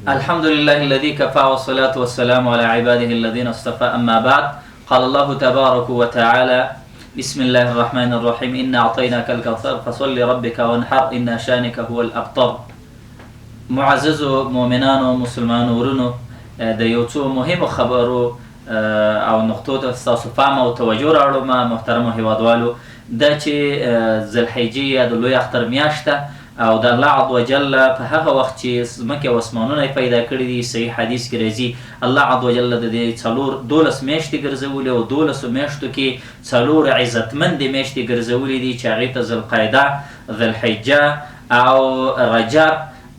الحمد لله الذي كفى والصلاة والسلام على عباده الذين اصطفى أما بعد قال الله تبارك وتعالى بسم الله الرحمن الرحيم إنا أعطيناك الكوثر فصل لربك وانحر إن شانك هو الأبتر. معزز مؤمنان و مسلمان ورونو د یو څو مهمو خبرو او نقطو ته ستاسو پام او توجه راوړم محترمو هیوادوالو. دا چې ذوالحجې یا د لوی اختر میاشت او د الله عز وجل په هغه وخت چې ځمکې او اسمانونه پیدا کړي دي، صحیح حدیث کې راځي الله عز وجل د دې 12 میاشتې ګرځولې او 12 میاشتو کې 4 عزتمندې میاشتې ګرځولې دي چې هغې ته ذوالقعده، ذوالحجه او رجب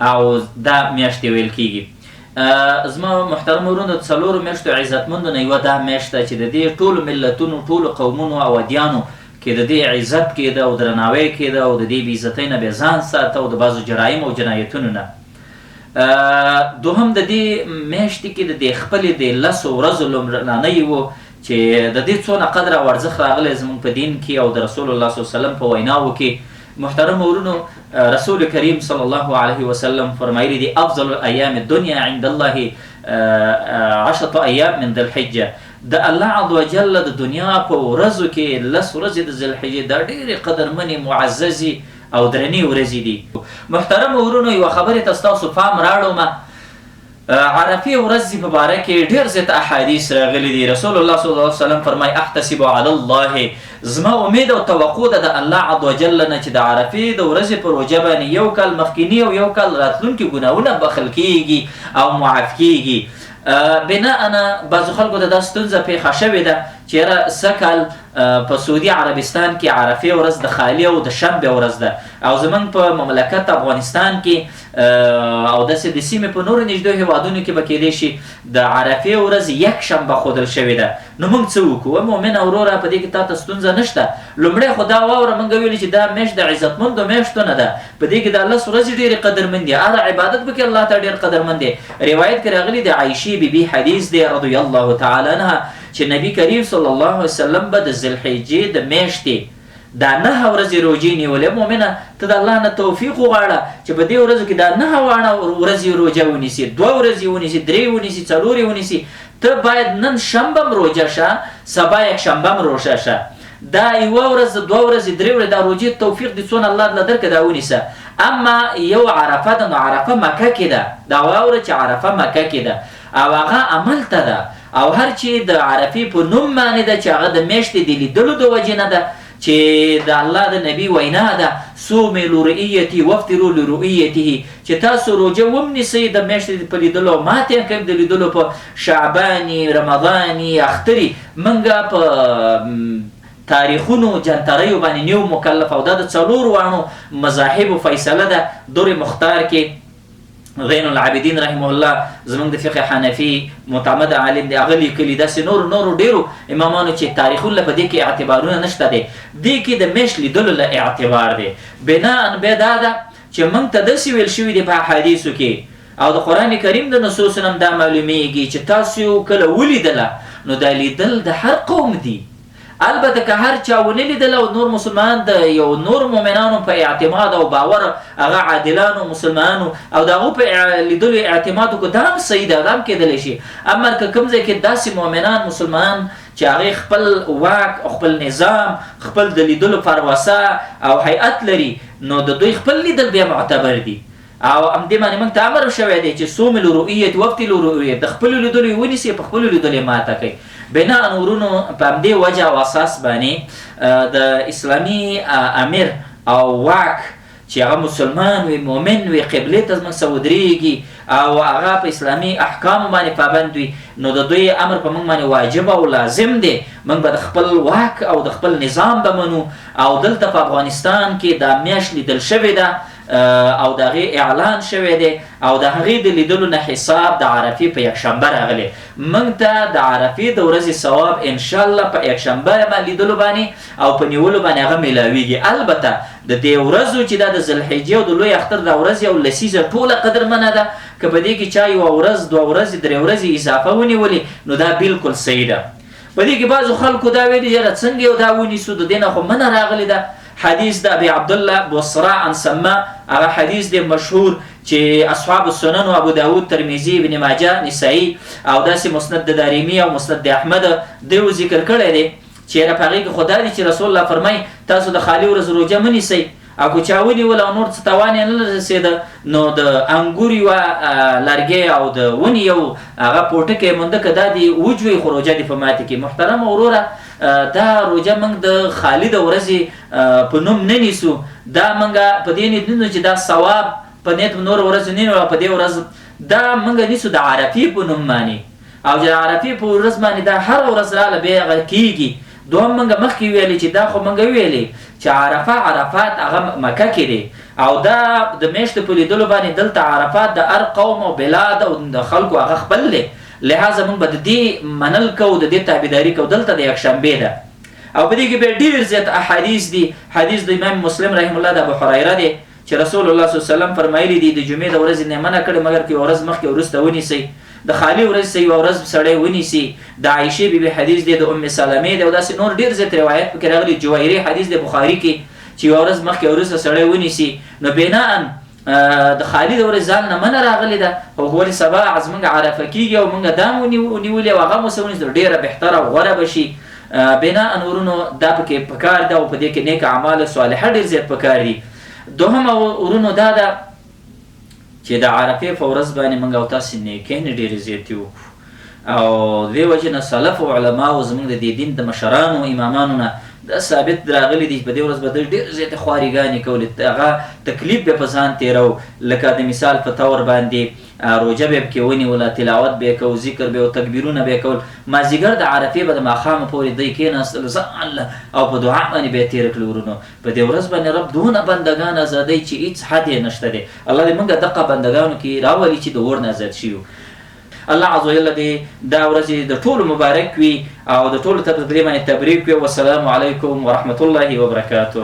او دا میاشتې ویل کېږي. زما محترم ورونو د 4 میاشتو عزتمندو نه یوه دا میاشت ده چې د دې ټولو ملتونو، ټولو قومونو او ادیانو کې د دې عزت کېده او درناوی کېده او د دې بېعزتۍ نه بې ځان ساته او د بعضو جرایم او جنایتونو نه. دوهم د دې میاشتې کې د دې خپلې د 10 ورځو لومړنۍ و چې د دې څونه قدر او ارزښت راغلی زموږ په دین کې او د رسول الله صلی الله علیه وسلم په ویناوو کې. محترم ورونو، رسول کریم صلی الله علیه وسلم فرمایلی دی افضل ایام الدنیا عند الله 10 ایام من ذی الحجه. د الله عز وجل د دنیا په ورځو کې 10 ورځې د ذوالحجې دا ډېرې قدرمنې، معززې او درنې ورځې دي. محترم ورونو، یوه خبرې ته ستاسو پام راوړم. عرفې ورځې په باره کې ډېر زیات احادیث راغلي دي. رسول الله صلی الله علیه وسلم فرمایي احتسب علی الله، زما امید او توقع ده د الله عز وجل نه چې د عرفې د ورځې په روژه باندې یو کال مخکیني او یو کال راتلونکي ګناهونه بخښل کېږي او معاف کېږي. بناء بعضو خلکو ته دا ستونزه پیښه شوې ده چې یاره سږ په سعودي عربستان کې عرفې ورځ د خالي او د شنبې ورځ ده او زموږ په مملکت افغانستان کې او داسې د سیمې په نورو نږدې هېوادونو کې به کېدای شي د عرفې ورځ یک شنبه ښودل شوې ده. نو موږ څه وکړو؟ مؤمنه وروره، په دې کې تا ته ستونزه نشته. لومړی خو دا واوره، موږ ویلي چې دا میاشت د عزتمندو میاشتو نه ده، په دې کې د 10 ورځې ډېرې قدرمند دي. هر عبادت پکې الله ته ډېر قدرمند دی. روایت کې راغلي د عایشې بیبي حدیث دی رضی الله تعالی عنها چې نبی کریم صلی الله علیه وسلم به د ذوالحجې د میاشتې دا 9 ورځې روژې نیولې. مؤمنه، ته د الله نه توفیق وغواړه چې په دې ورځو کې دا 9 ورځې روژه ونیسي، 2 ورځې ونیسي، 3 ونیسي، 4 ونیسي. ته باید نن شنبه هم روژه شه، سبا یک شنبه هم روژه شه. دا 1 ورځ، 2 ورځې، 3 ورځې دا روژې توفیق دې څونه الله دله درکړه دا ونیسه. اما یو عرفه ده، نو عرفه مکه کې ده. دا واوره چې عرفه مکه کې ده او هغه عمل ته ده او هر چې د عرفې په نوم باندې ده چې هغه د میاشتې د لیدلو د وجې نه ده چې د الله د نبي وینا ده صوموا لرؤیته وافطروا لرؤیته، چې تاسو روژه ونیسئ د میاشتې په لیدلو او ماتې کوئ د لیدلو په شعباني، رمضاني، اختري. موږ په تاریخونو جنتریو باندې نیو مکلف او دا د 4 مذاهبو فیصله ده. دور مختار کې غین العابدین رحمه الله زمونږ د فقه حنفي معتمد عالم دی، هغه لیکلي داسې نورو ډېرو امامانو چې تاریخونه په دې کې اعتبارونه نشته دی. دې کې د میاشت لیدلو له اعتبار دی. بناء بیا دا ده چې موږ ته داسې ویل شوي دي په احادیثو کې او د قرآن کریم د نصوصو نه هم دا معلومیږي چې تاسو کله ولیدله نو دا لیدل د هر قوم دی. البته که هر چا ونه لیدل او نور مسلمان د یو نور مؤمنانو په اعتماد او باور هغه عادلانو مسلمانانو او د هغو په لیدلو اعتماد وکړو، دا هم صحیح ده، دا هم کېدلی شي. اما که کوم ځای کې داسې مؤمنان مسلمانان چې هغې خپل واک او خپل نظام، خپل د لیدلو پروسه او هیئت لري، نو د دوی خپل لیدل بیا معتبر دي. او همدې باندې موږ ته امر شوی دی چې صوموا لرؤیته وافطروا لرؤیته، د خپلو لیدلو یې ونیسئ، په خپلو لیدلو یې ماته کوئ. بنا ورونو، په همدې وجه او اساس باندې د اسلامي امیر او واک چې هغه مسلمان وي، مؤمن وي، قبلې ته زموږ څه ودرېږي او هغه په اسلامي احکامو باندې پابند وي، نو د دوی امر په موږ باندې واجب او لازم دی. موږ به د خپل واک او د خپل نظام به منو. او دلته په افغانستان کې دا میاشت لیدل شوې ده او د هغې اعلان شوی دی او د هغې د لیدلو نه حساب د عرفې په یکشنبه راغلی. موږ ته د عرفې د ورځې ثواب انشاءالله په یکشنبه لیدلو باندې او په نیولو باندې هغه میلاویږي. البته د دې ورځو چې دا د ذوالحجې او د لوی اختر دا ورځ یو لسیزه ټوله قدرمنه ده. که په دې کې چا 1 ورځ، 2 ورځې، 3 ورځې اضافه ونیولې نو دا بالکل صحیح ده. په دې کې بعضو خلکو دا ویلي یاره څنګه یو دا ونیسو، د دې نه خو منع راغلې ده. حدیث د ابي عبدالله بصرا عن سما، هغه حدیث دی مشهور چې اصحاب السنن ابو داود ترمذی ابن ماجه نسائی او داسې مسند د دارمی او مسند د احمد دیو ذکر کړی دی چې رافقي خدا دی چې رسول الله فرمای تاسو د خالی ورځ روزه منیسئ او که چا ونیول او نور څه توان یې نه رسېده نو د انګور یوه لرګی او د ونې یو هغه پوټکی مونده که دا دې وجوي خو روژه دې په ماتې کې. محترمه وروره دا روژه موږ د خالي د ورځې په نوم نه نیسو، دا موږ په دې نیت نه چې دا ثواب په نیت نور ورځ نه نیو، په دې ورځ دا موږ نیسو د عرفې په نوم باندې، او د عرفې په ورځ باندې دا هر ورځ راله بیا هغه کېږي. دوهم موږ مخکې ویلې چې دا خو موږ ویلې چې عرفات هغه مکه کې دی او دا د میاشتې په لیدلو باندې دلته عرفات د هر قوم او بلاد او د خلکو هغه خپل دی، لهذا موږ به د دې منل کوو، د دې تابعداري کوو. دلته د یکشنبې ده او په دې کې به ډېر زیات احادیث دي. حدیث د امام مسلم رحم الله د ابو هریره دی چې رسول الله صلی الله علیه وسلم فرمایلی دي د جمعې د ورځې نه منع کړې مګر که ورځ مخکې وروسته ونیسئ، د خالی ورځ سي ورځ سړی ونیسي. د عائشې بیبي حدیث دی، د ام سلمې دی او داسې نور ډېر زیات روایت پکې راغلي. جوایري حدیث د بخاري کې چې ورځ مخکې وروسته سړی ونیسي، نو بناء د خالی د ورځ ځان نه منع راغلی ده او ولې سبا زموږ عرفه کېږي او موږ دا ونیولې او هغه مو ونیسو ډېره بهتره او غوره به شي. بناء ورونو دا پکې پکار ده او په دې کې نیک اعمال صالحه ډېر زیات پکار دي. دوهم ورونو دا ده چې د عرفې په ورځ باندې موږ او تاسې نیکۍ ډېرې زیاتې وکړو او دې وجې نه سلف او علماو زموږ د دې دین د مشرانو امامانو نه دا ثابت راغلی دی په دې ورځ به ډېر زیاتې خوارېګانې کولې، هغه تکلیف به په ځان تېرو. لکه د مثال په طور باندې روژه به پکې ونیوله، تلاوت به یې کو، ذکر به او تکبیرونه به یې کول، مازدیګر د عرفې به د ماښامه پورې دی کېناستل ځان او په دعا باندې به یې تېره کړي. ورونو په دې ورځ باندې رب دونه بندګان ازادوي چې هېڅ حد یې نشته دی. الله دې موږ دغه بندګانو کې راولي چې د اور نه آزاد شي. الله عز وجل دې دا ورځې د ټولو مبارک وي او د ټولو ته په دې باندې تبریک وي. والسلام علیکم ورحمة الله وبرکاته.